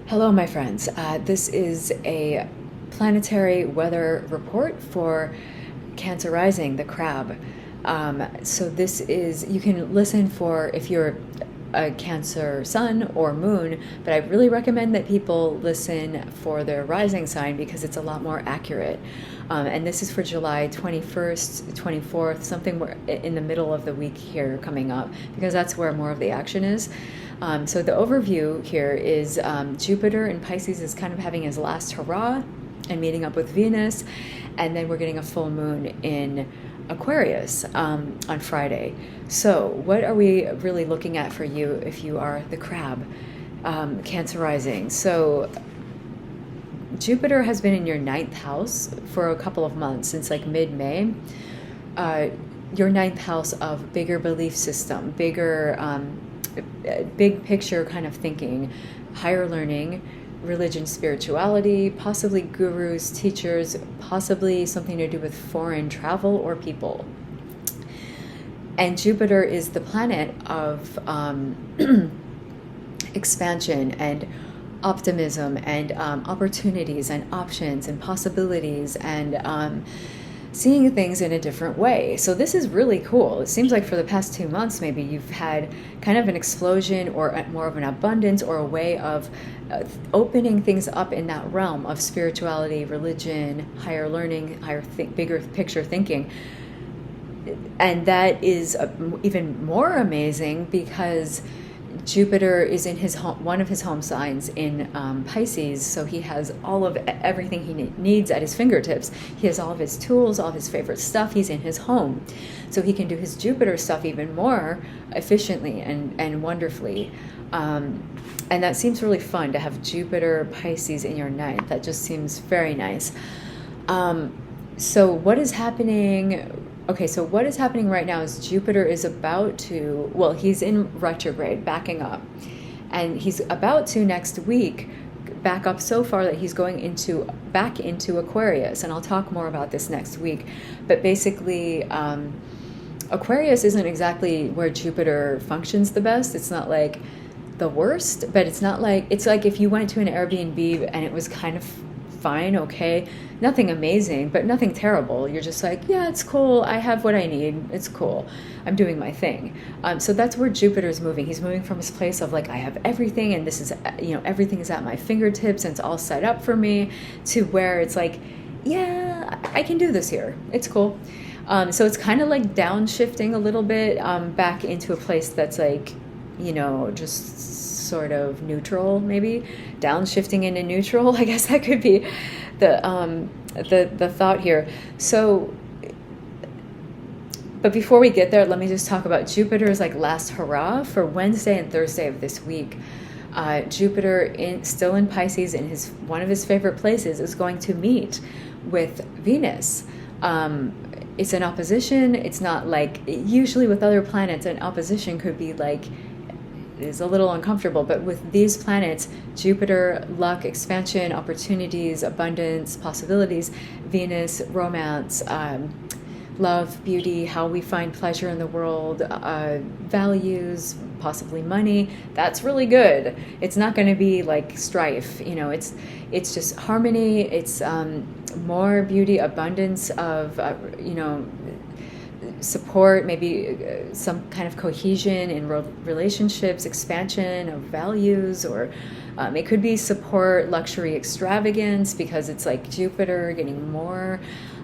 Hello, my friends. This is a planetary weather report for Cancer Rising, the crab. So this is, you can listen for if you're a Cancer sun or moon, but I really recommend that people listen for their rising sign because it's a lot more accurate. And this is for July 21st, 24th, something in the middle of the week here coming up, because that's where more of the action is. So the overview here is Jupiter in Pisces is kind of having his last hurrah and meeting up with Venus, and then we're getting a full moon in Aquarius on Friday. So what are we really looking at for you if you are the crab, Cancer rising? So Jupiter has been in your ninth house for a couple of months, since like mid-May. Your ninth house of bigger belief system, big picture kind of thinking, higher learning, religion, spirituality, possibly gurus, teachers, possibly something to do with foreign travel or people. And Jupiter is the planet of expansion and optimism and opportunities and options and possibilities and seeing things in a different way. So this is really cool. It seems like for the past 2 months, maybe you've had kind of an explosion or more of an abundance or a way of opening things up in that realm of spirituality, religion, higher learning, bigger picture thinking. And that is even more amazing because Jupiter is in his one of his home signs in Pisces, so he has all of everything he needs at his fingertips. He has all of his tools, all of his favorite stuff. He's in his home, so he can do his Jupiter stuff even more efficiently and wonderfully. And that seems really fun to have Jupiter Pisces in your ninth. That just seems very nice. So what is happening? Okay, so what is happening right now is Jupiter is about to, well, he's in retrograde, backing up. And he's about to next week back up so far that he's going back into Aquarius. And I'll talk more about this next week. But basically, Aquarius isn't exactly where Jupiter functions the best. It's not like the worst, but it's like if you went to an Airbnb and it was kind of fine, okay, nothing amazing, but nothing terrible. You're just like, yeah, it's cool. I have what I need. It's cool. I'm doing my thing. So that's where Jupiter's moving. He's moving from his place of like, I have everything and this is, everything is at my fingertips and it's all set up for me, to where it's like, yeah, I can do this here. It's cool. So it's kind of like downshifting a little bit back into a place that's like, just sort of neutral, maybe downshifting into neutral. I guess that could be the thought here. So, but before we get there, let me just talk about Jupiter's like last hurrah for Wednesday and Thursday of this week. Jupiter still in Pisces in one of his favorite places is going to meet with Venus. It's an opposition. It's not like usually with other planets, an opposition could be like, is a little uncomfortable, but with these planets, Jupiter, luck, expansion, opportunities, abundance, possibilities, Venus, romance, love, beauty, how we find pleasure in the world, values, possibly money, that's really good. It's not going to be like strife, it's just harmony, it's more beauty, abundance of, support, maybe some kind of cohesion in relationships, expansion of values, or it could be support, luxury, extravagance, because it's like Jupiter getting more,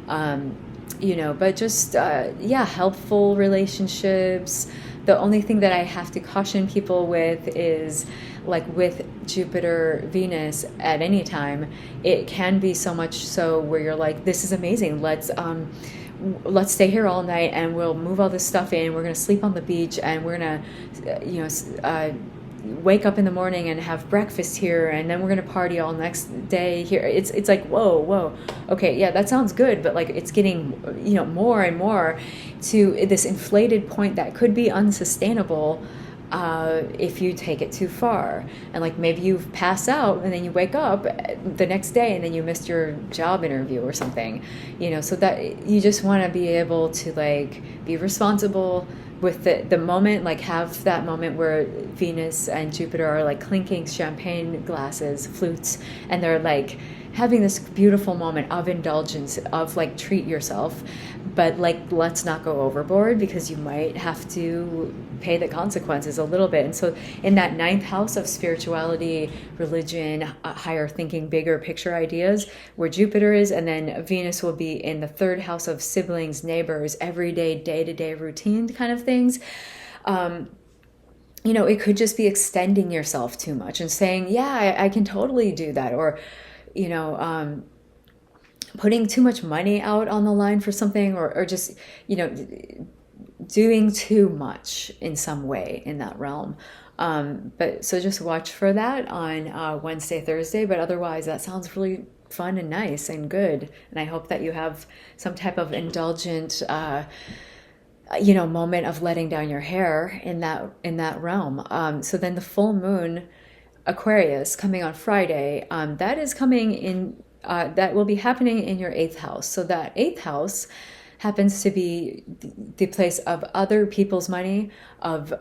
but just, helpful relationships. The only thing that I have to caution people with is like with Jupiter, Venus at any time, it can be so much so where you're like, this is amazing. Let's stay here all night and we'll move all this stuff in. We're going to sleep on the beach and we're going to, wake up in the morning and have breakfast here. And then we're going to party all next day here. It's like, whoa. Okay. Yeah, that sounds good. But like, it's getting, more and more to this inflated point that could be unsustainable if you take it too far. And like maybe you pass out and then you wake up the next day and then you missed your job interview or something, so that you just want to be able to like be responsible, with the moment, like have that moment where Venus and Jupiter are like clinking champagne glasses, flutes, and they're like having this beautiful moment of indulgence, of like treat yourself, but like let's not go overboard because you might have to pay the consequences a little bit. And so in that ninth house of spirituality, religion, higher thinking, bigger picture ideas, where Jupiter is, and then Venus will be in the third house of siblings, neighbors, everyday, day-to-day routine kind of things. It could just be extending yourself too much and saying, yeah, I can totally do that. Or, putting too much money out on the line for something, or just, doing too much in some way in that realm. But so just watch for that on Wednesday, Thursday. But otherwise, that sounds really fun and nice and good. And I hope that you have some type of indulgent, moment of letting down your hair in that realm. So then the full moon, Aquarius, coming on Friday, that is coming in. That will be happening in your eighth house. So that eighth house happens to be the place of other people's money, of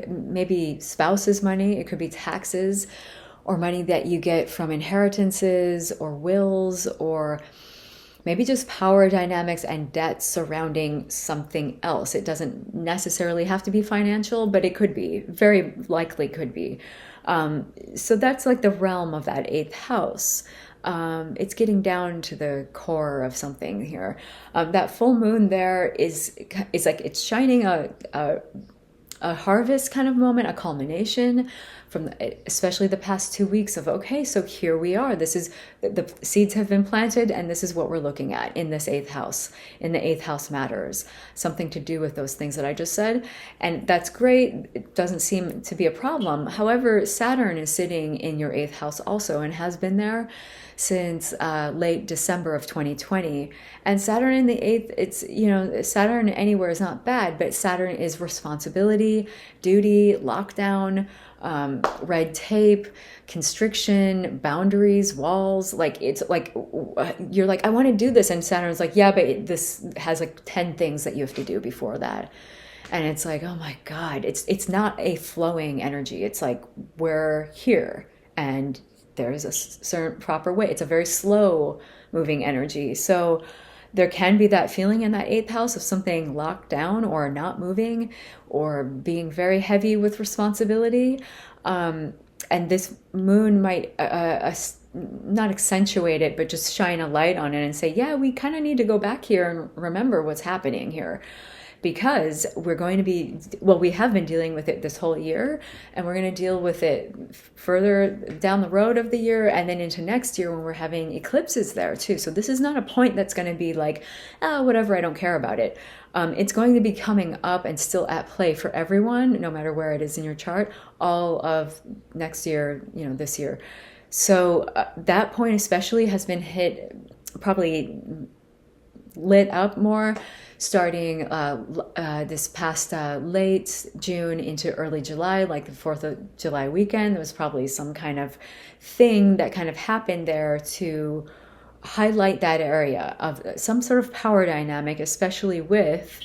maybe spouse's money. It could be taxes or money that you get from inheritances or wills, or maybe just power dynamics and debts surrounding something else. It doesn't necessarily have to be financial, but it could be, very likely could be. So that's like the realm of that eighth house. It's getting down to the core of something here. That full moon there is like it's shining a harvest kind of moment, a culmination from especially the past 2 weeks of, okay, so here we are. This is, the seeds have been planted, and this is what we're looking at in this eighth house. In the eighth house matters, something to do with those things that I just said. And that's great. It doesn't seem to be a problem. However, Saturn is sitting in your eighth house also, and has been there since late December of 2020. And Saturn in the eighth, it's, Saturn anywhere is not bad, but Saturn is responsibility, duty, lockdown, red tape, constriction, boundaries, walls. Like, it's like, you're like, I want to do this. And Saturn's like, yeah, but this has like 10 things that you have to do before that. And it's like, oh my God, it's not a flowing energy. It's like, we're here and there's a certain proper way. It's a very slow moving energy. So there can be that feeling in that eighth house of something locked down or not moving or being very heavy with responsibility. And this moon might not accentuate it, but just shine a light on it and say, yeah, we kind of need to go back here and remember what's happening here. Because we're going to be, we have been dealing with it this whole year, and we're going to deal with it further down the road of the year and then into next year when we're having eclipses there too. So this is not a point that's going to be like, oh, whatever, I don't care about it. It's going to be coming up and still at play for everyone, no matter where it is in your chart, all of next year, this year. So that point especially has been hit, probably lit up more, starting this past late June into early July, like the 4th of July weekend. There was probably some kind of thing that kind of happened there to highlight that area of some sort of power dynamic, especially with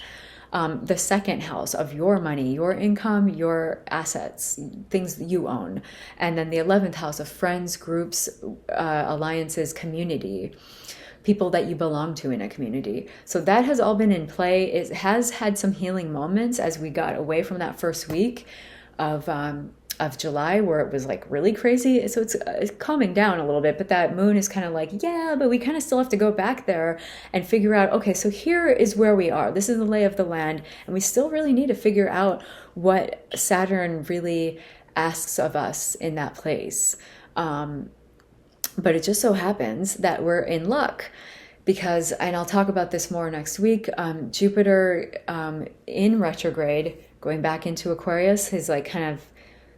the second house of your money, your income, your assets, things that you own. And then the 11th house of friends, groups, alliances, community, people that you belong to in a community. So that has all been in play. It has had some healing moments as we got away from that first week of July, where it was like really crazy. So it's calming down a little bit, but that moon is kind of like, yeah, but we kind of still have to go back there and figure out, okay, so here is where we are. This is the lay of the land. And we still really need to figure out what Saturn really asks of us in that place. But it just so happens that we're in luck because, and I'll talk about this more next week, Jupiter in retrograde, going back into Aquarius, is like kind of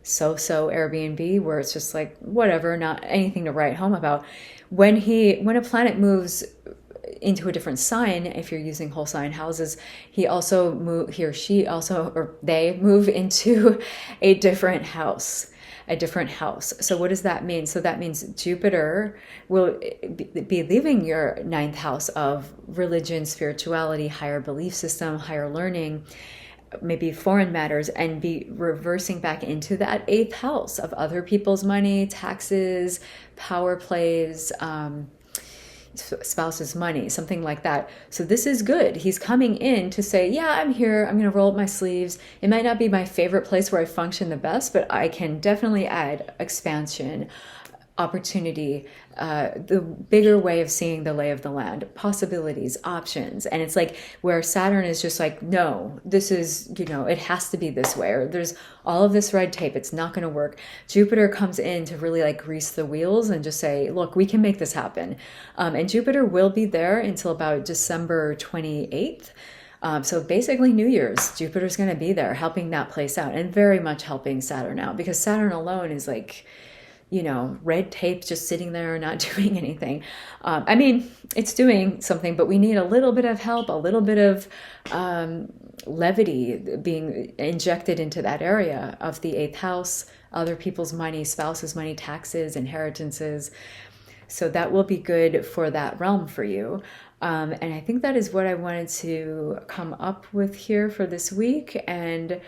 so Airbnb, where it's just like, whatever, not anything to write home about. When a planet moves into a different sign, if you're using whole sign houses, he or she also, or they move into a different house. So what does that mean? So that means Jupiter will be leaving your ninth house of religion, spirituality, higher belief system, higher learning, maybe foreign matters, and be reversing back into that eighth house of other people's money, taxes, power plays, spouse's money, something like that. So this is good. He's coming in to say, yeah, I'm here. I'm going to roll up my sleeves. It might not be my favorite place where I function the best, but I can definitely add expansion, opportunity, the bigger way of seeing the lay of the land, possibilities, options. And it's like where Saturn is just like, no, this is, it has to be this way, or there's all of this red tape, it's not going to work. Jupiter comes in to really like grease the wheels and just say, look, we can make this happen. And Jupiter will be there until about December 28th. So basically New Year's, Jupiter's going to be there helping that place out, and very much helping Saturn out, because Saturn alone is like, red tape just sitting there not doing anything. I mean, it's doing something, but we need a little bit of help, a little bit of levity being injected into that area of the eighth house, other people's money, spouse's money, taxes, inheritances. So that will be good for that realm for you. And I think that is what I wanted to come up with here for this week. And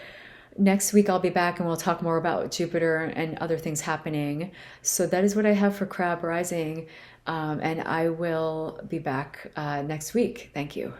next week I'll be back and we'll talk more about Jupiter and other things happening. So that is what I have for Crab Rising. And I will be back next week. Thank you.